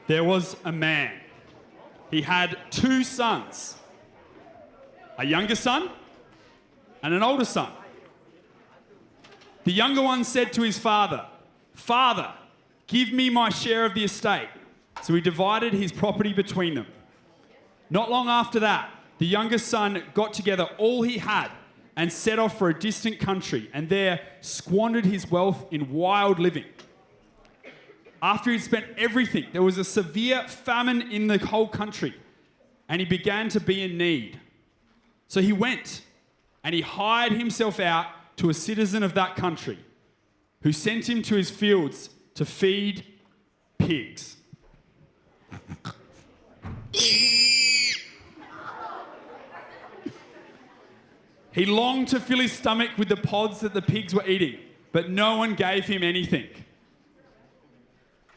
There was a man. He had two sons, a younger son and an older son. The younger one said to his father, "Father, give me my share of the estate." So he divided his property between them. Not long after that, the younger son got together all he had and set off for a distant country, and there squandered his wealth in wild living. After he'd spent everything, there was a severe famine in the whole country, and he began to be in need. So he went and he hired himself out to a citizen of that country, who sent him to his fields to feed pigs. He longed to fill his stomach with the pods that the pigs were eating, but no one gave him anything.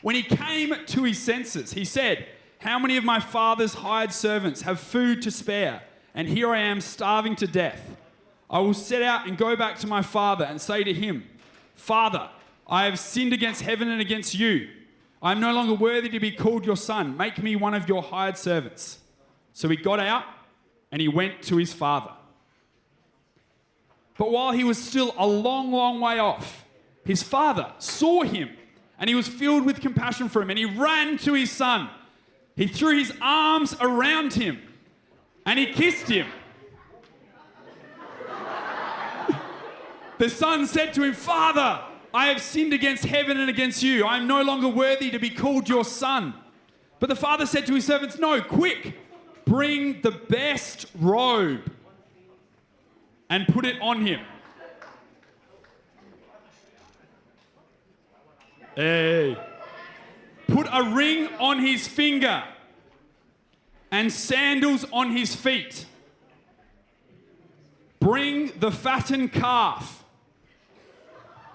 When he came to his senses, he said, "How many of my father's hired servants have food to spare? And here I am starving to death. I will set out and go back to my father and say to him, 'Father, I have sinned against heaven and against you. I am no longer worthy to be called your son. Make me one of your hired servants.' So he got out and he went to his father. But while he was still a long, long way off, his father saw him and he was filled with compassion for him, and he ran to his son. He threw his arms around him and he kissed him. The son said to him, 'Father, I have sinned against heaven and against you. I am no longer worthy to be called your son.' But the father said to his servants, 'No, quick, bring the best robe and put it on him. Hey. Put a ring on his finger and sandals on his feet. Bring the fattened calf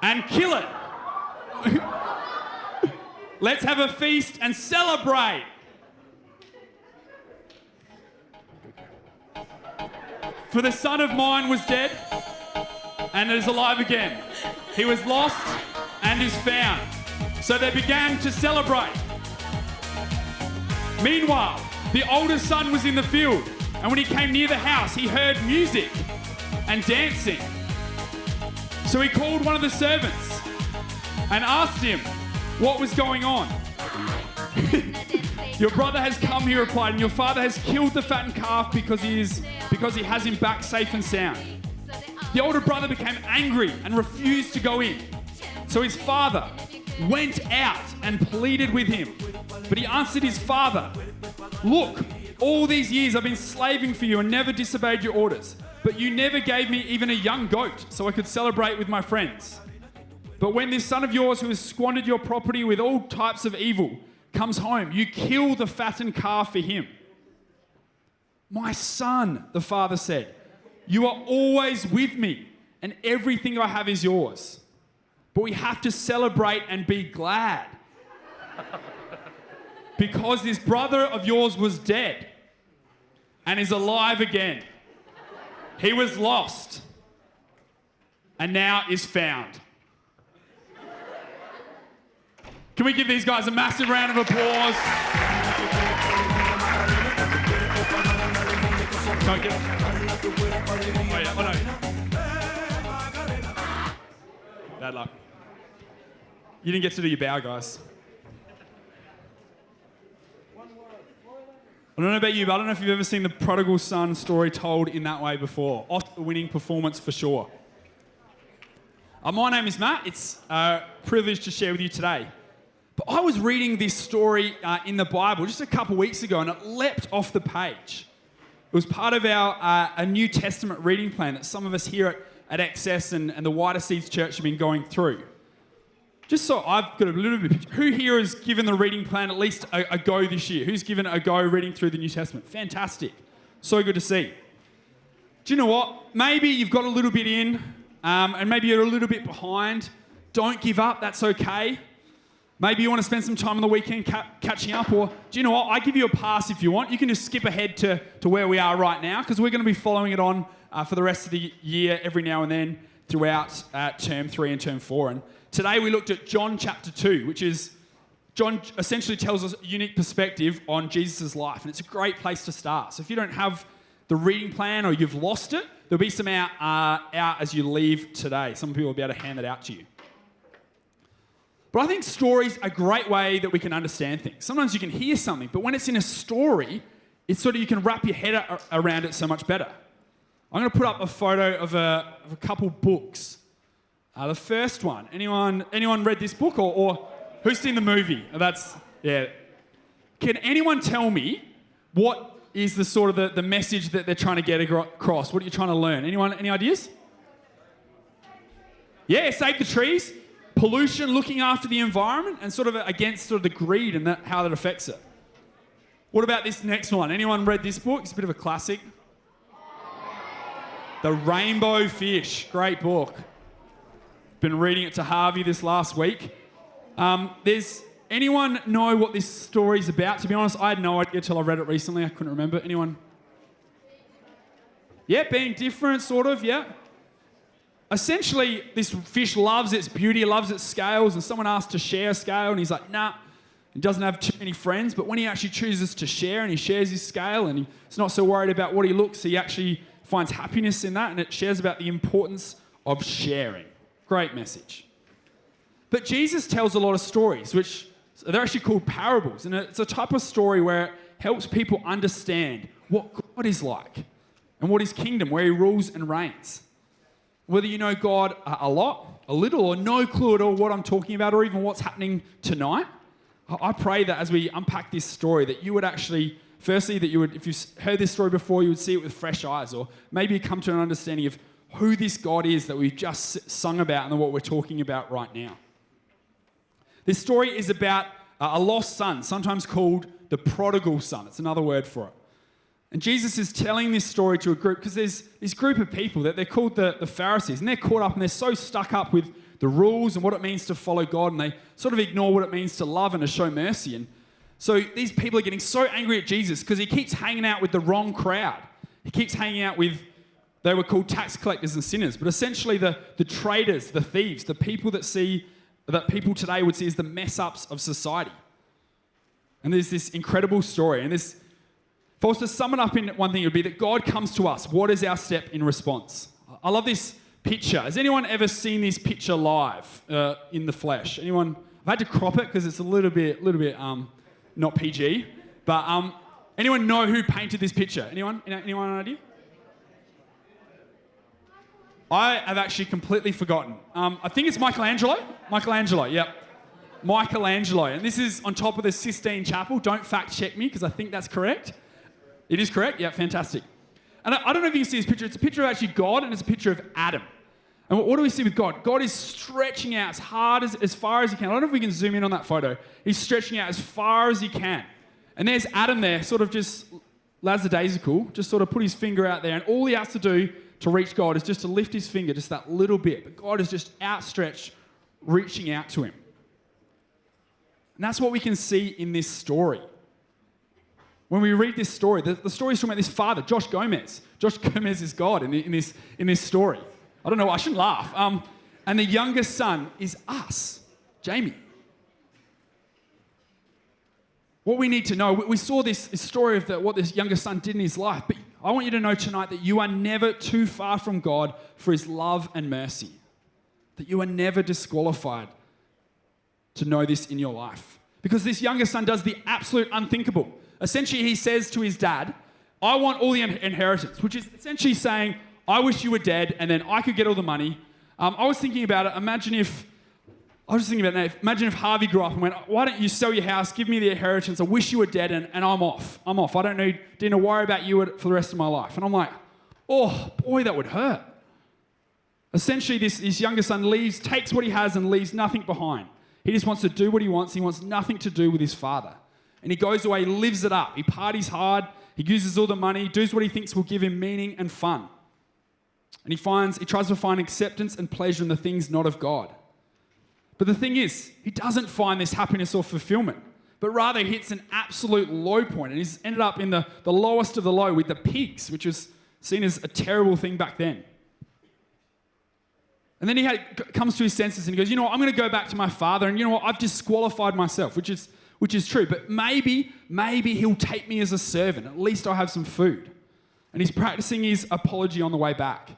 and kill it. Let's have a feast and celebrate.' For the son of mine was dead and is alive again. He was lost and is found." So they began to celebrate. Meanwhile, the older son was in the field, and when he came near the house, he heard music and dancing. So he called one of the servants and asked him what was going on. "Your brother has come," he replied, "and your father has killed the fattened calf because he has him back safe and sound." The older brother became angry and refused to go in. So his father went out and pleaded with him. But he answered his father, "Look, all these years I've been slaving for you and never disobeyed your orders. But you never gave me even a young goat so I could celebrate with my friends. But when this son of yours who has squandered your property with all types of evil comes home, you kill the fattened calf for him." "My son," the father said, "you are always with me and everything I have is yours. But we have to celebrate and be glad. Because this brother of yours was dead and is alive again. He was lost and now is found." Can we give these guys a massive round of applause? Can't get... Oh yeah, oh no. Bad luck. You didn't get to do your bow, guys. I don't know about you, but I don't know if you've ever seen the prodigal son story told in that way before. Oscar-winning performance for sure. My name is Matt. It's a privilege to share with you today. But I was reading this story in the Bible just a couple weeks ago, and it leapt off the page. It was part of our a New Testament reading plan that some of us here at XS and the Wider Seeds Church have been going through. Just so I've got a little bit of picture. Who here has given the reading plan at least a go this year? Who's given it a go reading through the New Testament? Fantastic. So good to see. Do you know what? Maybe you've got a little bit in, and maybe you're a little bit behind. Don't give up. That's okay. Maybe you want to spend some time on the weekend catching up, or do you know what? I give you a pass if you want. You can just skip ahead to where we are right now, because we're going to be following it on for the rest of the year every now and then throughout term 3 and term 4. And today we looked at John chapter 2, which is John essentially tells us a unique perspective on Jesus' life, and it's a great place to start. So if you don't have the reading plan or you've lost it, there'll be some out as you leave today. Some people will be able to hand it out to you. But I think stories are a great way that we can understand things. Sometimes you can hear something, but when it's in a story, it's sort of you can wrap your head around it so much better. I'm going to put up a photo of a couple books. The first one, anyone read this book or who's seen the movie? Yeah. Can anyone tell me what is the sort of the message that they're trying to get across? What are you trying to learn? Anyone, any ideas? Yeah, save the trees. Pollution, looking after the environment, and sort of against sort of the greed and how that affects it. What about this next one? Anyone read this book? It's a bit of a classic. The Rainbow Fish. Great book. Been reading it to Harvey this last week. Anyone know what this story's about? To be honest, I had no idea until I read it recently. I couldn't remember. Anyone? Yeah, being different, sort of, yeah. Essentially, this fish loves its beauty, loves its scales, and someone asked to share a scale, and he's like, nah. He doesn't have too many friends, but when he actually chooses to share and he shares his scale and he's not so worried about what he looks, he actually finds happiness in that, and it shares about the importance of sharing. Great message. But Jesus tells a lot of stories, which they're actually called parables, and it's a type of story where it helps people understand what God is like and what his kingdom, where he rules and reigns. Whether you know God a lot, a little, or no clue at all what I'm talking about, or even what's happening tonight, I pray that as we unpack this story, that you would actually, firstly, that you would, if you heard this story before, you would see it with fresh eyes, or maybe come to an understanding of who this God is that we've just sung about and what we're talking about right now. This story is about a lost son, sometimes called the prodigal son. It's another word for it. And Jesus is telling this story to a group because there's this group of people that they're called the Pharisees, and they're caught up and they're so stuck up with the rules and what it means to follow God, and they sort of ignore what it means to love and to show mercy. And so these people are getting so angry at Jesus because he keeps hanging out with the wrong crowd. He keeps hanging out with, they were called tax collectors and sinners, but essentially the traitors, the thieves, the people that people today would see as the mess-ups of society. And there's this incredible story, and this, if I was to sum it up in one thing, it would be that God comes to us. What is our step in response? I love this picture. Has anyone ever seen this picture live in the flesh? Anyone? I've had to crop it because it's a little bit not PG. But anyone know who painted this picture? Anyone? Anyone an idea? I have actually completely forgotten. I think it's Michelangelo. Michelangelo, yep. Michelangelo. And this is on top of the Sistine Chapel. Don't fact check me because I think that's correct. It is correct? Yeah, fantastic. And I don't know if you can see this picture. It's a picture of actually God, and it's a picture of Adam. And what do we see with God? God is stretching out as far as he can. I don't know if we can zoom in on that photo. He's stretching out as far as he can. And there's Adam there, sort of just lackadaisical, just sort of put his finger out there, and all he has to do to reach God is just to lift his finger just that little bit. But God is just outstretched, reaching out to him. And that's what we can see in this story. When we read this story, the story is talking about this father, Josh Gomez. Josh Gomez is God in this story. I don't know, I shouldn't laugh. And the youngest son is us, Jamie. What we need to know, we saw this story of what this youngest son did in his life, but I want you to know tonight that you are never too far from God for his love and mercy. That you are never disqualified to know this in your life. Because this youngest son does the absolute unthinkable. Essentially, he says to his dad, I want all the inheritance, which is essentially saying, I wish you were dead and then I could get all the money. I was thinking about it. Imagine if Harvey grew up and went, why don't you sell your house, give me the inheritance, I wish you were dead and I'm off. I don't need to worry about you for the rest of my life. And I'm like, oh boy, that would hurt. Essentially, this younger son takes what he has and leaves nothing behind. He just wants to do what he wants. He wants nothing to do with his father. And he goes away, lives it up. He parties hard. He uses all the money, does what he thinks will give him meaning and fun. And he tries to find acceptance and pleasure in the things not of God. But the thing is, he doesn't find this happiness or fulfillment, but rather hits an absolute low point. And he's ended up in the lowest of the low with the pigs, which was seen as a terrible thing back then. And then comes to his senses and he goes, you know what, I'm going to go back to my father, and you know what, I've disqualified myself, which is true. But maybe he'll take me as a servant. At least I'll have some food. And he's practicing his apology on the way back.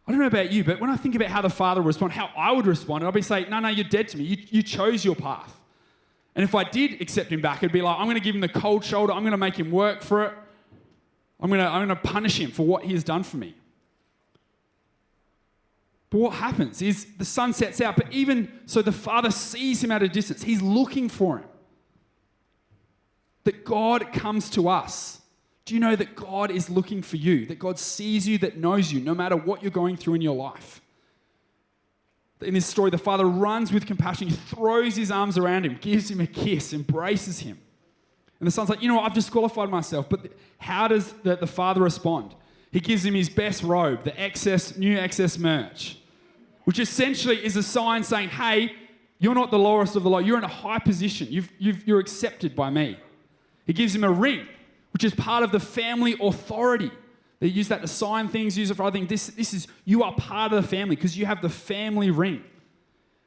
I don't know about you, but when I think about how the father would respond, how I would respond, I'd be saying, no, you're dead to me. You chose your path. And if I did accept him back, it'd be like, I'm going to give him the cold shoulder. I'm going to make him work for it. I'm going to punish him for what he has done for me. But what happens is the son sets out, but even so the father sees him at a distance. He's looking for him. That God comes to us. Do you know that God is looking for you? That God sees you, that knows you, no matter what you're going through in your life. In this story, the father runs with compassion. He throws his arms around him, gives him a kiss, embraces him. And the son's like, you know what, I've disqualified myself. But how does the father respond? He gives him his best robe, the new excess merch, which essentially is a sign saying, hey, you're not the lowest of the low. You're in a high position. You're accepted by me. He gives him a ring, which is part of the family authority. They use that to sign things, use it for other things. This is, you are part of the family because you have the family ring.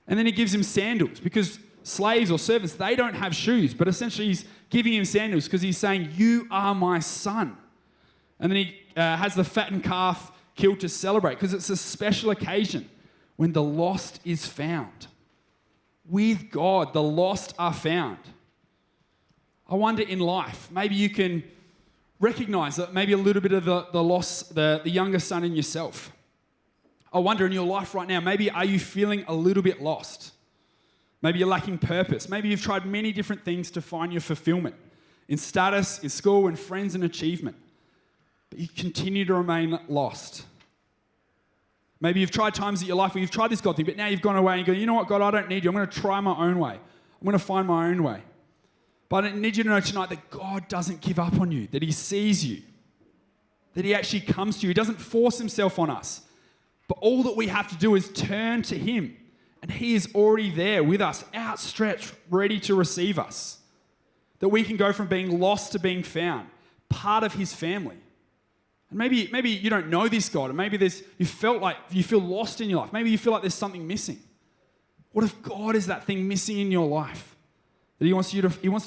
And then he gives him sandals because slaves or servants, they don't have shoes. But essentially he's giving him sandals because he's saying, you are my son. And then he has the fattened calf killed to celebrate because it's a special occasion when the lost is found. With God, the lost are found. I wonder in life, maybe you can recognize that maybe a little bit of the loss, the younger son in yourself. I wonder in your life right now, maybe are you feeling a little bit lost? Maybe you're lacking purpose. Maybe you've tried many different things to find your fulfillment in status, in school, in friends and achievement. But you continue to remain lost. Maybe you've tried times in your life where you've tried this God thing, but now you've gone away and you go, you know what, God, I don't need you. I'm going to try my own way. I'm going to find my own way. But I need you to know tonight that God doesn't give up on you, that he sees you, that he actually comes to you. He doesn't force himself on us. But all that we have to do is turn to him, and he is already there with us, outstretched, ready to receive us. That we can go from being lost to being found, part of his family. And maybe you don't know this God, and maybe you feel lost in your life. Maybe you feel like there's something missing. What if God is that thing missing in your life? That he wants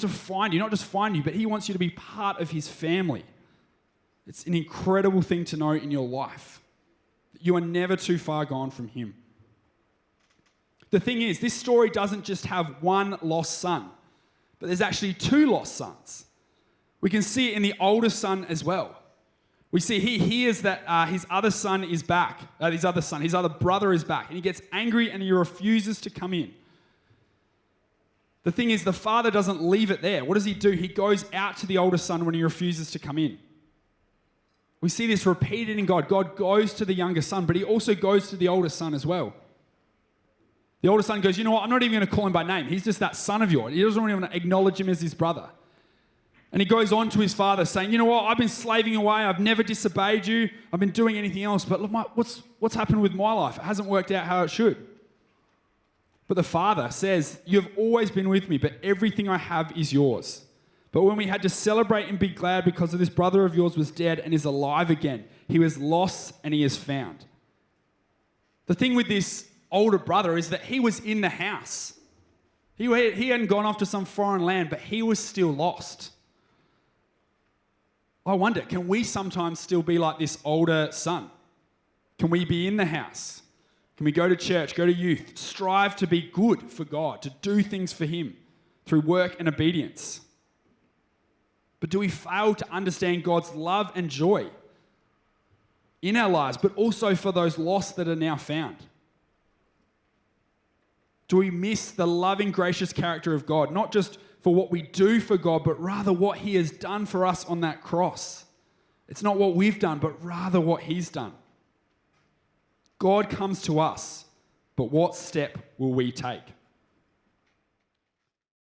to find you, not just find you, but he wants you to be part of his family. It's an incredible thing to know in your life. You are never too far gone from him. The thing is, this story doesn't just have one lost son, but there's actually two lost sons. We can see it in the older son as well. We see he hears that his other son is back, his other brother is back, and he gets angry and he refuses to come in. The thing is, the father doesn't leave it there. What does he do? He goes out to the older son when he refuses to come in. We see this repeated in God. God goes to the younger son, but he also goes to the older son as well. The older son goes, you know what, I'm not even going to call him by name. He's just that son of yours. He doesn't even acknowledge him as his brother. And he goes on to his father saying, you know what, I've been slaving away. I've never disobeyed you. I've been doing anything else. But look, what's happened with my life? It hasn't worked out how it should. But the father says, you've always been with me, but everything I have is yours. But when we had to celebrate and be glad because of this brother of yours was dead and is alive again, he was lost and he is found. The thing with this older brother is that he was in the house. He hadn't gone off to some foreign land, but he was still lost. I wonder, can we sometimes still be like this older son? Can we be in the house? Can we go to church, go to youth, strive to be good for God, to do things for him through work and obedience? But do we fail to understand God's love and joy in our lives, but also for those lost that are now found? Do we miss the loving, gracious character of God, not just for what we do for God, but rather what he has done for us on that cross? It's not what we've done, but rather what he's done. God comes to us, but what step will we take?